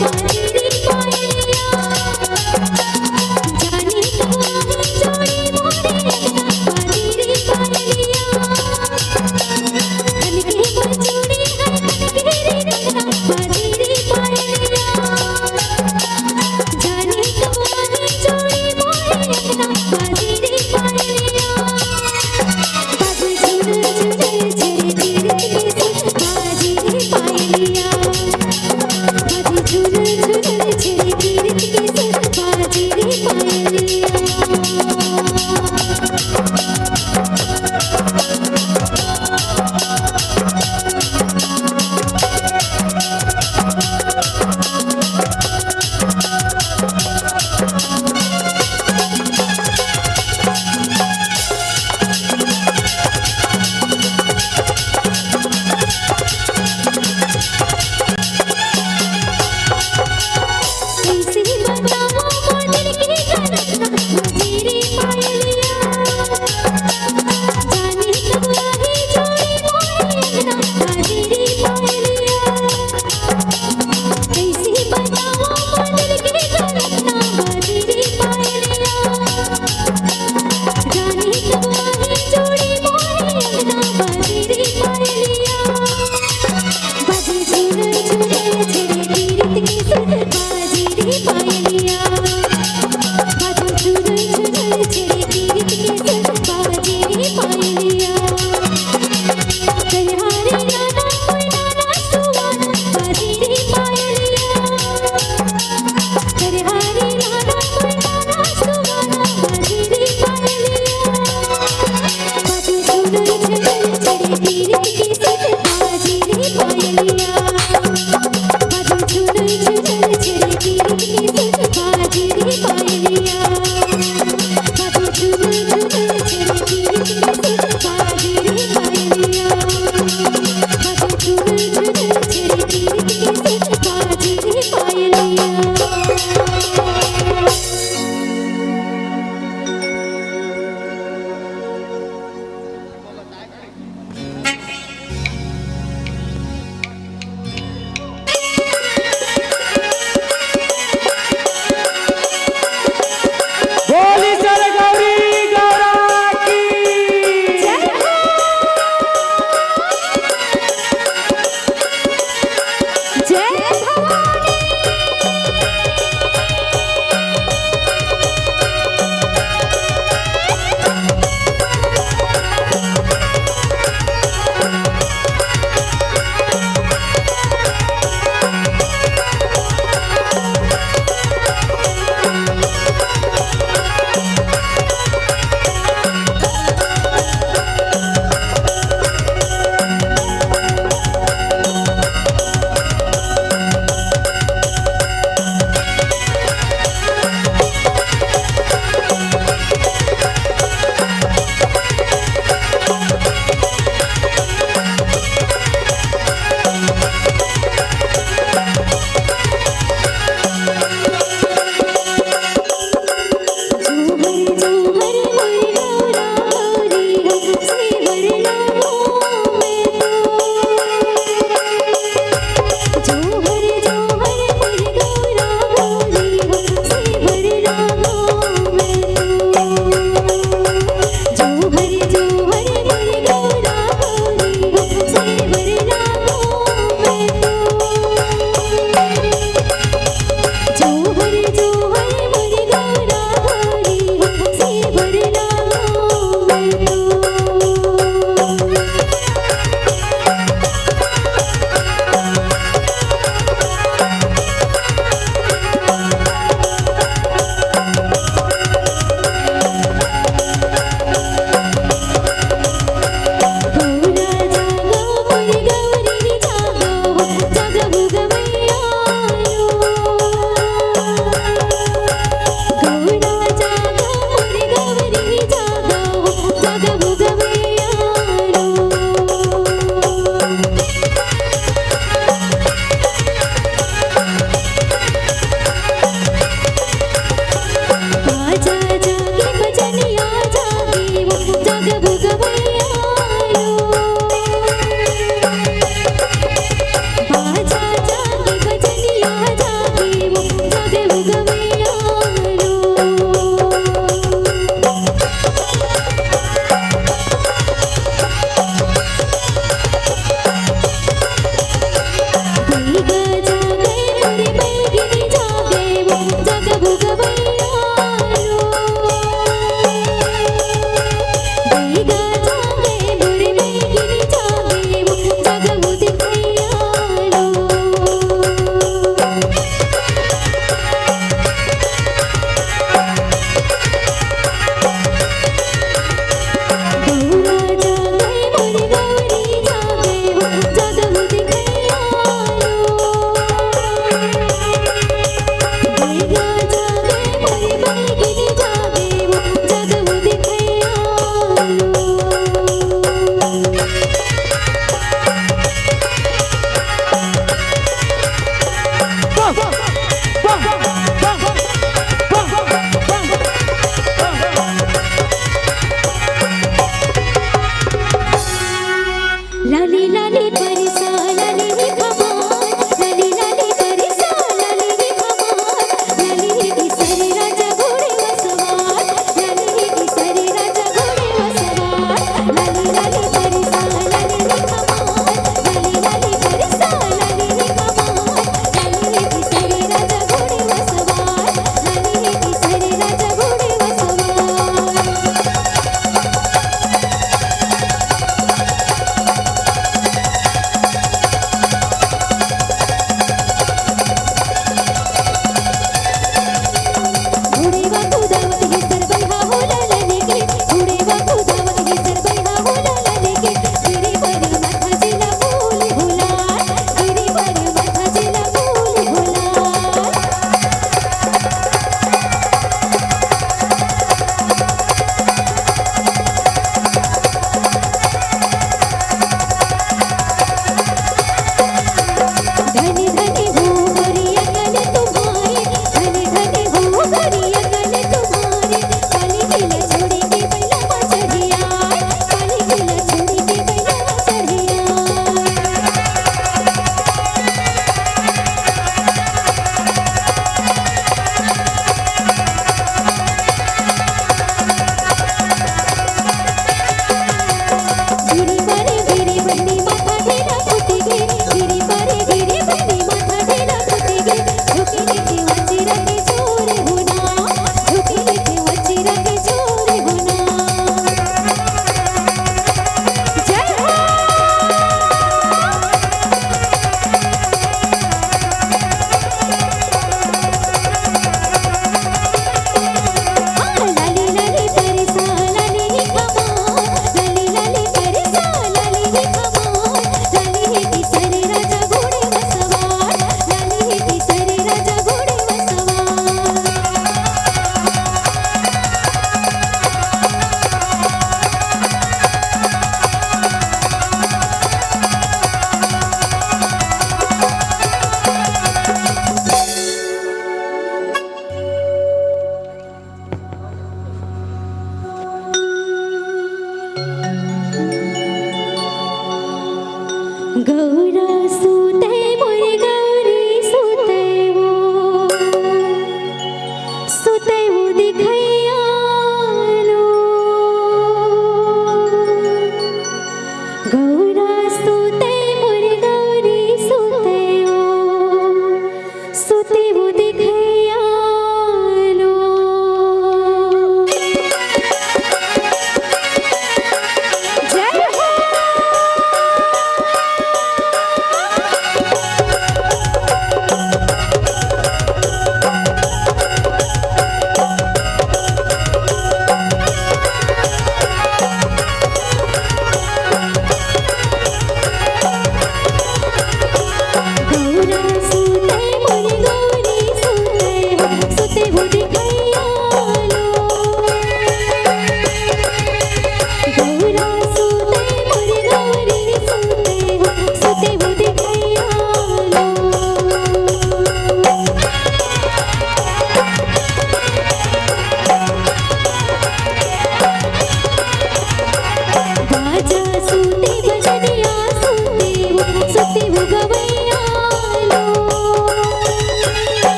Bye.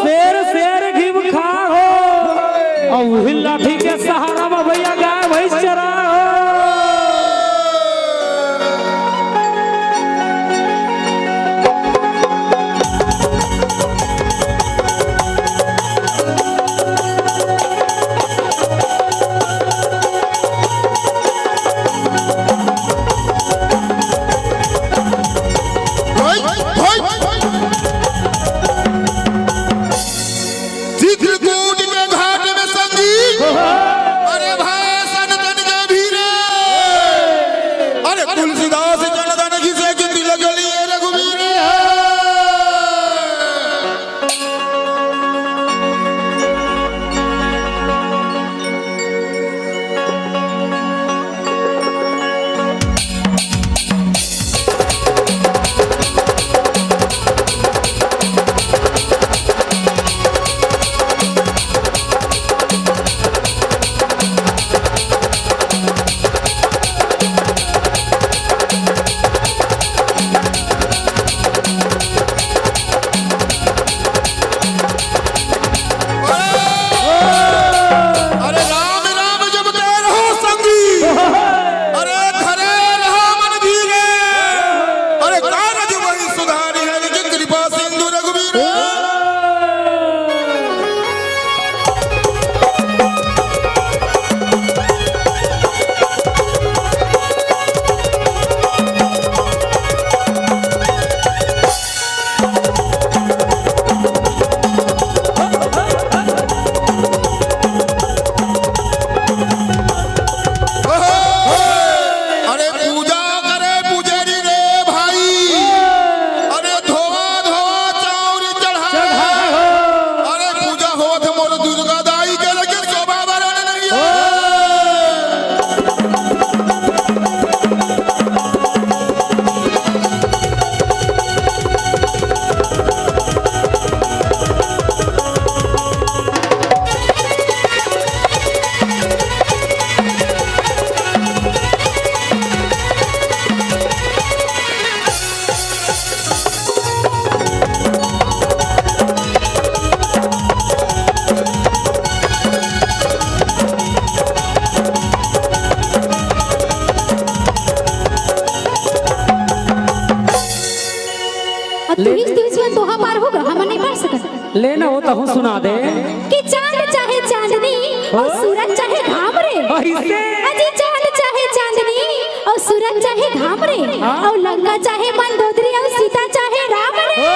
शेर शेर घिब खा हो और वही लाठी के सहारा में भैया गाय भैंस चरा हो। लेना हो तो हम सुना दे कि चांद चाहे चांदनी और सूरज चाहे घामरे। अजी चांद चाहे चांदनी और सूरज चाहे घामरे और लंका चाहे मंदोदरी और सीता चाहे राम रे।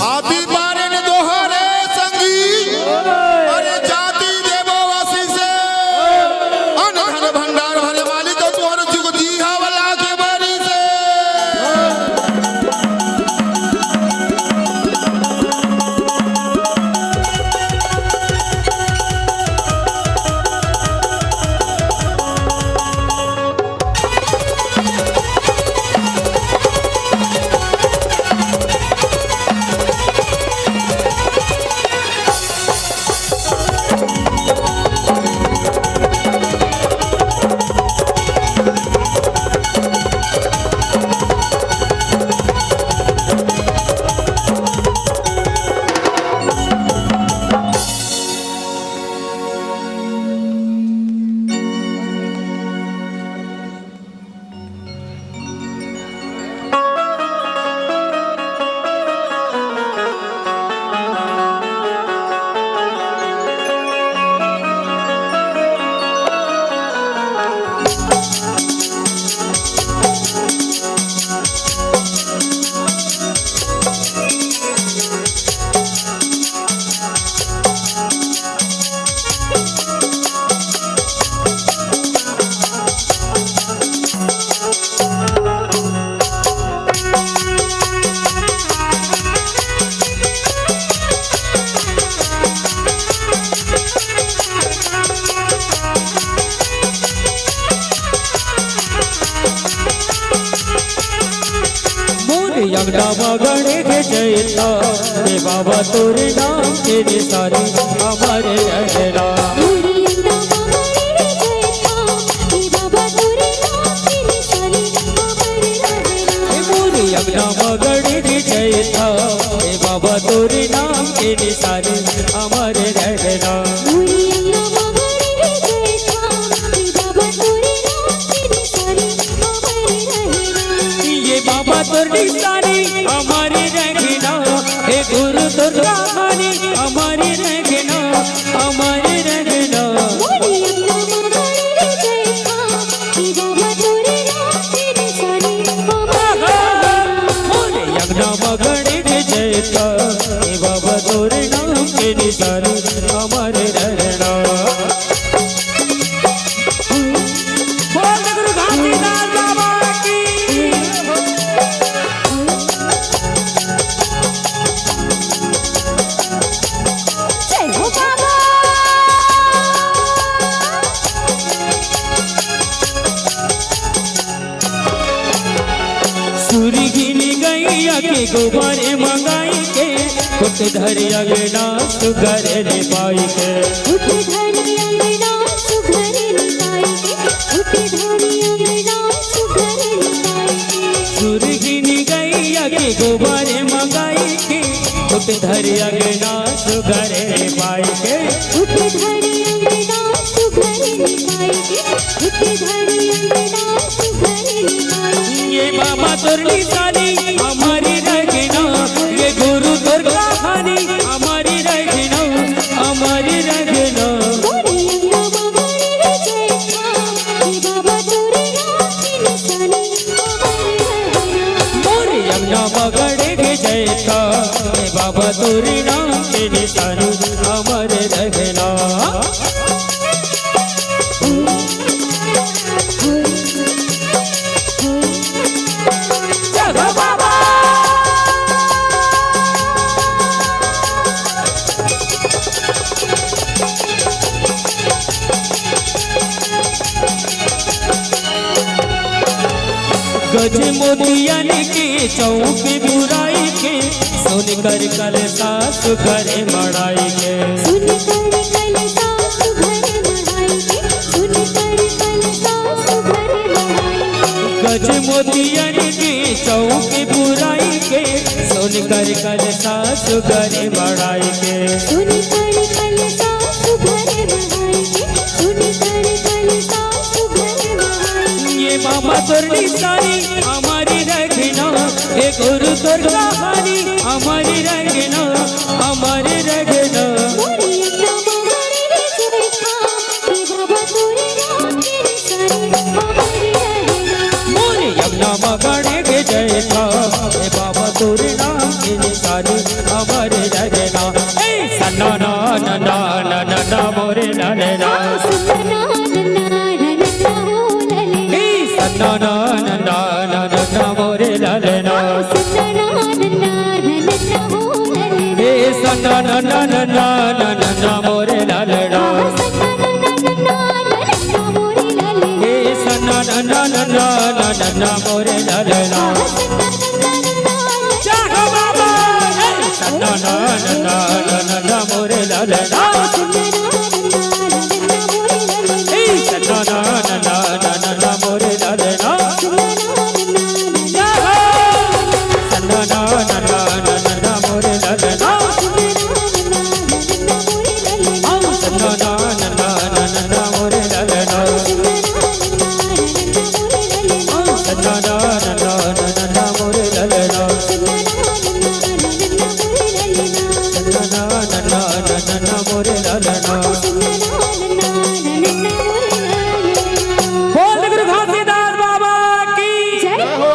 आदि बारे ने दोहरे संगी यज्ञ मगणे के जयता हे बाबा तोरे नाम के निसारे हमारे रहना यज्ञ मगणे के जयता हे बाबा तोरे नाम के निसारे हमारे रहना बाबा तोर निशानी हमारी रहना हे गुरु तोर कहानी हमारी रहना हमारी रहना यज्ञ मगणे के जयता हे बाबा तोरे नाम के निशानी हमारे रहना गुरु घासीदास बाबा की सूरी गिनी गैया के गोबारे मंगाई के कुट धरी अंगना सुघरे ने पाई के सूरी गिनी गैया के गोबारे मंगाई के कुट धरी अंगना सुघरे ने पाई के ये बाबा तोर निशानी हमारी रहना ये गुरु तोर कहानी हमारी रहना हमारी रहना मोरे यज्ञ मगणे के जयता हे बाबा तोरे नाम के निशानी हमारे रहना गज मोतियन के चौक बुराई के सुन कर कल सास करे मड़ाई के गज मोतियन के चौक बुराई के सुन कर कल सास करे मड़ाई के ये बाबा तोर निशानी हमारी रहना हे गुरु तोर कहानी हमारी रहना हमारी रहना मोरे यज्ञ मगणे के जयता हे बाबा तोरे नाम के निशानी हमारे रहना सन्ना ना ना ना ना ना मोरे रहना ना ना ना ना ना ना मोरे ललना हे सन्ना ना ना ना ना ना ना मोरे ललना हे सन्ना ना ना ना ना ना मोरे ललना जागो बाबा सन्ना ना ना ना ना मोरे ललना हे सन्ना ना ना ना ना मोरे ललना सन्ना ना ना ना ना मोरे ललना सन्ना ना ना ना मोरे ललना सन्ना ना ना मोरे ललना सन्ना ना मोरे ललना बोल गुरु घासीदास बाबा की जय हो।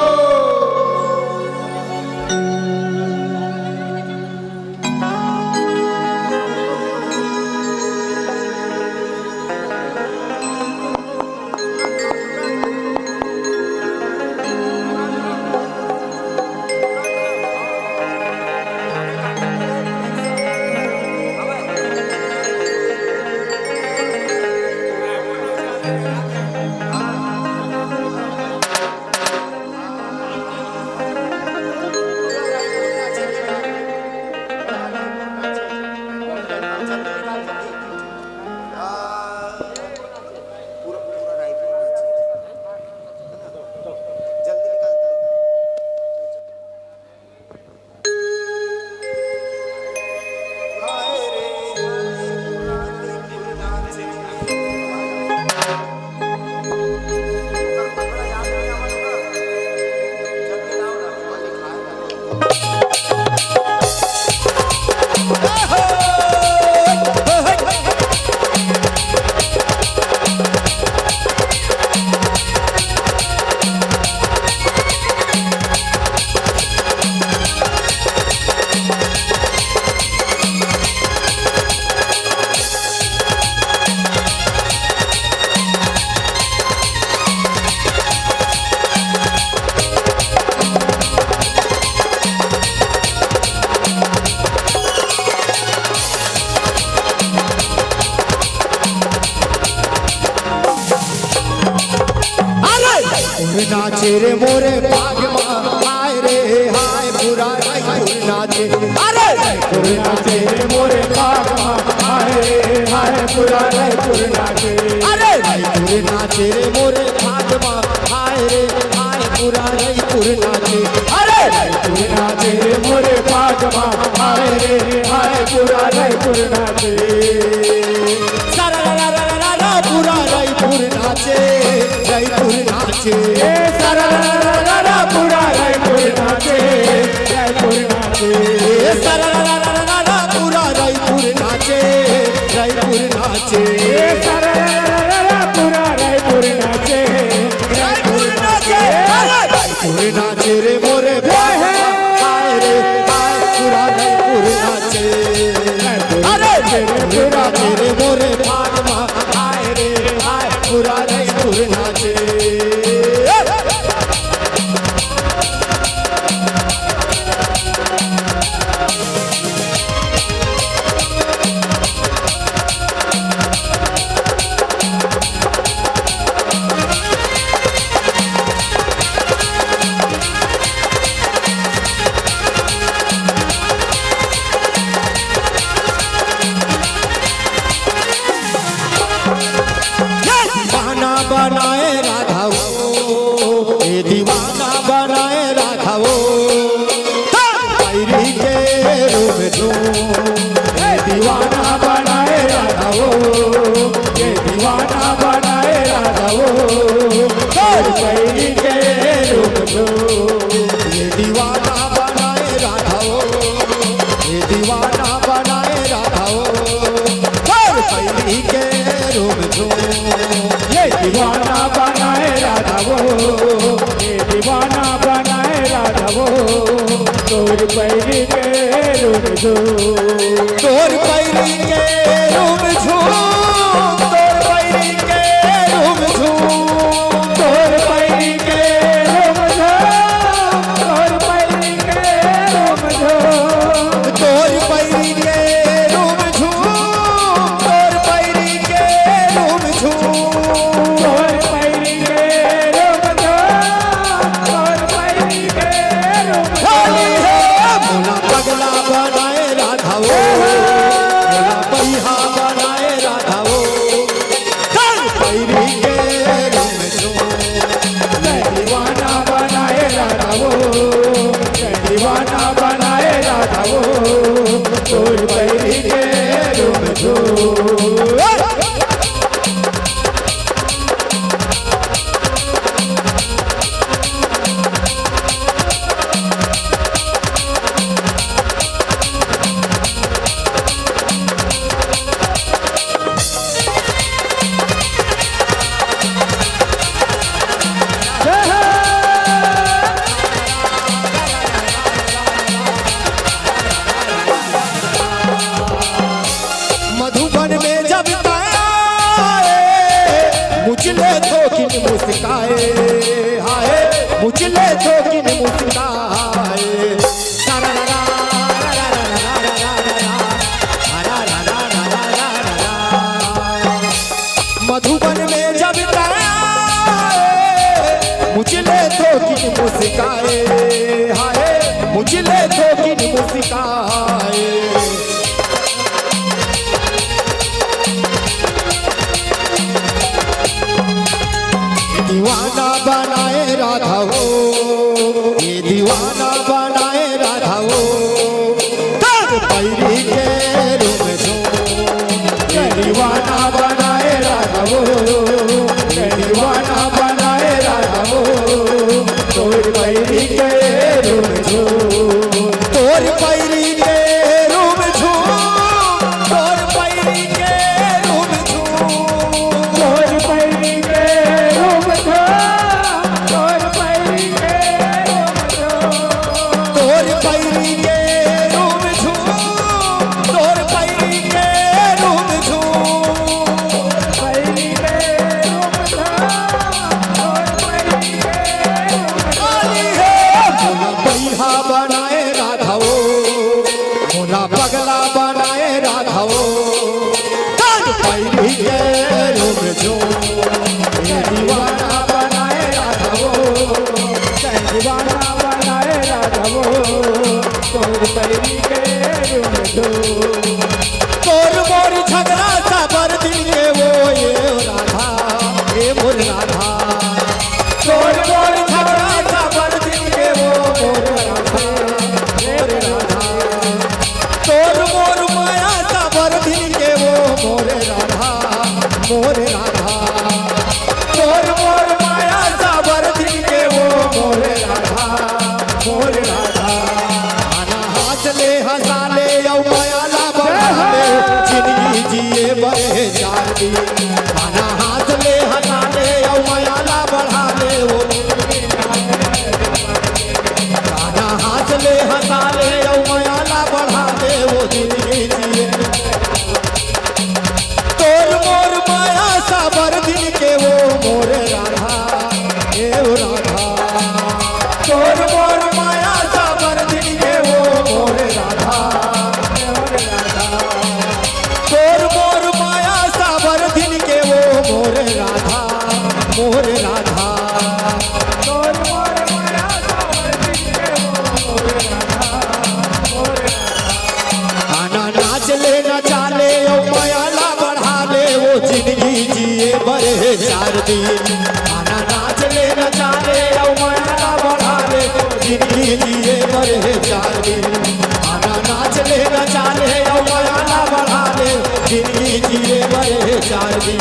नाचे रे मोरे बाग हाय रे हाय पूरा रायपुर नाचे अरे रायपुर नाचे रे मोरे बाग हाय रे हाय पूरा रायपुर नाचे अरे रायपुर नाचे रे मोरे बाग हाय रे हाय पूरा रायपुर नाचे अरे रायपुर नाचे रे मोरे बाग हाय रे हाय पूरा रायपुर नाचे सारा रा रा रा रा पूरा रायपुर नाचे रायपुर नाचे सारा रा रा रा पूरा रायपुर नाचे रायपुर नाचे सारा रा रा रा पूरा रायपुर नाचे रायपुर नाचे सारा रा रा पूरा रायपुर नाचे रायपुर नाचे रायपुर नाचे रे मोरे हाय रे हाय पूरा रायपुर नाचे अरे रायपुर नाचे रे मोरे हाय रे हाय पूरा रायपुर नाचे बनाए राधा वो ये दीवाना बनाए राधा वो पैरी के रूप में ये दीवाना बनाए राधा वो ये दीवाना बनाए राधा वो पैरी के रूप में ये दीवाना बनाए राधा वो ये दीवाना बनाए राधा वो पैरी के रूप में दीवाना बनाए राधा वो ये दीवाना बनाए राधा वो तोर पैरी के रूप झूम तोर पैरी के रूप झूम तोर पैरी के रूप झूम तोर पैरी के रूप झूम तोर पैरी के रूप झूम तोर पैरी के रूप झूम तोर पैरी के रूप झूम बनाए राधा वो पहिया बनाए राधा वो पैरी के रूप दीवाना बनाए राधा वो दीवाना बनाए राधा वो पैरी के रूप मधुबन में जब आए मुझले थोकिन मुस्काए हाय मुझले थोकिन मुस्काए मधुबन में जब आए मुझले थोकिन मुस्काए हाय मुझले थोकिन मुस्काए दीवाना बनाए राधा वो ये दीवाना बनाए राधा वो पैरी के रूप ये दीवाना बनाए राधा वो दीवाना बनाए राधा वो तोर पैरी के रूप तोर पैरी के रूप तोर पैरी के रूप तोर पैरी के रूप तोर पैरी के रूप तोर पैरी के रूप तोर पैरी के रूप पैरी के रूप तोर पैरी के पहिया बनाए राधा वो मोला पगला बनाए राधा वो पैरी के रूप दीवाना बनाए राधा वो जिए बड़े 4 दिन आना नाच ले नचा ले और माया बढ़ा ले जिंदगी जिए बड़े 4 दिन आना नाच ले नचा ले और माया बढ़ा ले जिंदगी जिए बड़े 4 दिन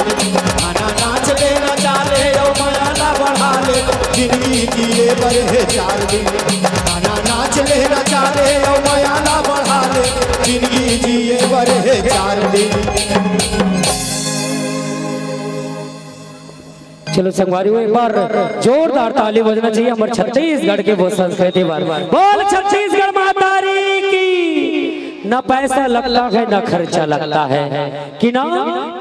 आना नाच ले नचा ले और माया बढ़ा ले जिंदगी जिए बड़े 4 दिन आना नाच ले नचा ले और माया बढ़ा ले जिंदगी जिए बड़े 4 दिन। चलो संगवारी एक बार जोरदार ताली बजना चाहिए हमारे छत्तीसगढ़ के वो संस्कृति बार बोल छत्तीसगढ़ माता की। न पैसा लगता है न खर्चा लगता है कि ना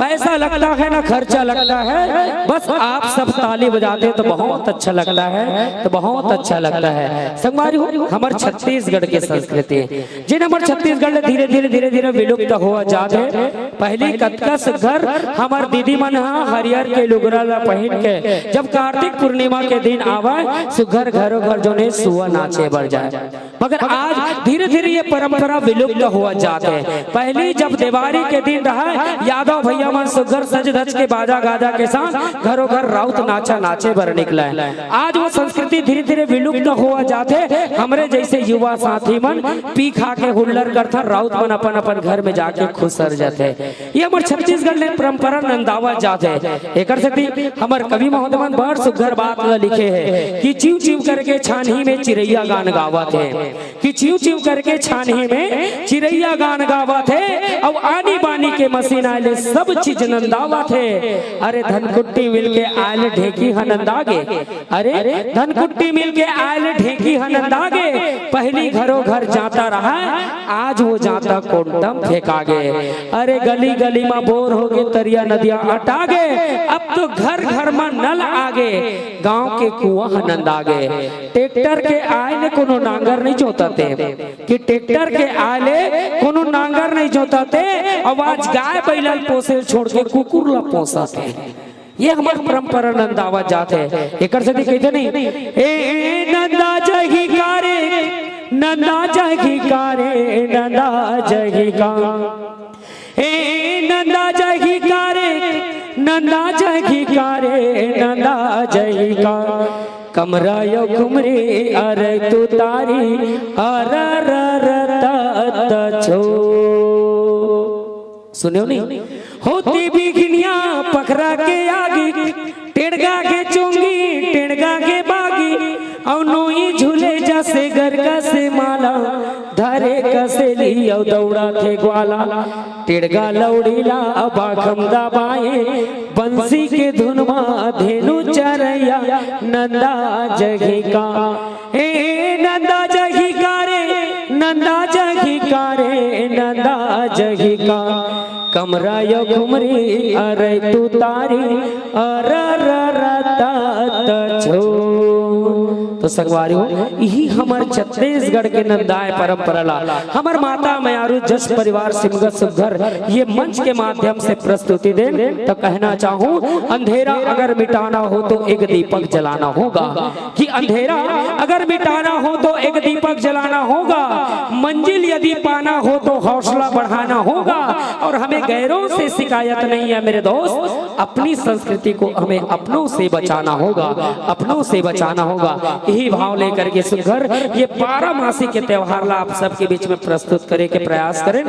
पैसा लगता है न खर्चा लगता है, बस आप सब ताली बजाते तो बहुत अच्छा लगता है, तो बहुत अच्छा लगता है। संगवारी हमारे छत्तीसगढ़ की संस्कृति जिन हमारे छत्तीसगढ़ में धीरे धीरे धीरे धीरे विलुप्त हुआ जाते। पहली कतका सुघर हमार दीदी मन हरियर के लुगरा ला पहन के जब कार्तिक पूर्णिमा के दिन आवा सुघर घरों घर जो ने सुआ नाचे बढ़ जाए, मगर आज धीरे धीरे ये परंपरा विलुप्त हुआ जाते। पहली जब दिवाली के दिन रहा यादव भैया मन सुघर सज धज के बाजा गाजा के साथ घरों घर राउत नाचा नाचे बर निकला है। आज वो संस्कृति धीरे धीरे विलुप्त हुआ जाते। हमरे जैसे युवा साथी मन पी खा के हुल्लर करता राउत मन अपन अपन घर में जाके खुश सर जाते। ये हमारे छत्तीसगढ़ में परंपरा नंदावा जाते। एक हमारे कवि महोदय मन बड़ सुघर बात लिखे है कि चिव चिव करके छानही में चिड़ैया गान गावा थे, कि चिव चिव करके छानही में चिड़ैया गान गावा थे और आनी बानी के मशीन आले सब चीज नंदावा थे। अरे धनकुट्टी मिल के आयल ढेकी हनंदागे, अरे धनकुट्टी मिल के आयल ढेकी हनंदागे। पहली घरों घर जाता रहा आज वो जाता कोंडम फेंकागे। अरे गली गली में बोर हो गए तरिया नदिया अटागे, अब तो घर घर में नल आगे गांव के कुआं हनंदागे। ट्रैक्टर के आयले कोनो नांगर नहीं जोताते, कि ट्रैक्टर के आयले कोनो नांगर नहीं जोताते, आवाज गाय बैल पोसे छोड़ के कुकुर ला पोसाते। ये हमारे परंपरा नंदावा जाते है। एक कहते नहीं ए नंदा जही कारे नंदा जही कारे नंदा जही का ए नंदा जही कारे नंदा जही कारे नंदा जही का कमरा यो कुमरी अरे तू तारी अर छो। सुनियो नहीं होती बिघनिया पखरा के आगी टेड़गा के चोंगी टेड़गा के बागी और नोई झूले जैसे गरगा से माला धारे कसेली और दौड़ा थे ग्वाला। टेड़गा लौड़ीला बाखम दबाए बंसी के धुन मा धेनु चरैया नंदा जगी का ए नंदा जगी का रे नंदा जगी का रे नंदा जगी का कमरा यो घुमरी अरे तू तारी अर छो। तो संगवारी हो यही हमारे छत्तीसगढ़ के नंदाय परंपरा ला हमार माता मयारू जस परिवार सिमगत सुघर ये मंच के माध्यम से प्रस्तुति दे। तो कहना चाहूँ अंधेरा अगर मिटाना हो तो एक दीपक जलाना होगा, कि अंधेरा अगर मिटाना हो तो एक दीपक जलाना होगा, मंजिल यदि पाना हो तो हौसला बढ़ाना होगा। और हमें गैरों से शिकायत नहीं है मेरे दोस्त, अपनी संस्कृति को हमें अपनों से बचाना होगा, अपनों से बचाना होगा। यही भाव लेकर के सुघर ये 12 मासी के त्योहार ला आप सबके बीच में प्रस्तुत करे के प्रयास करें।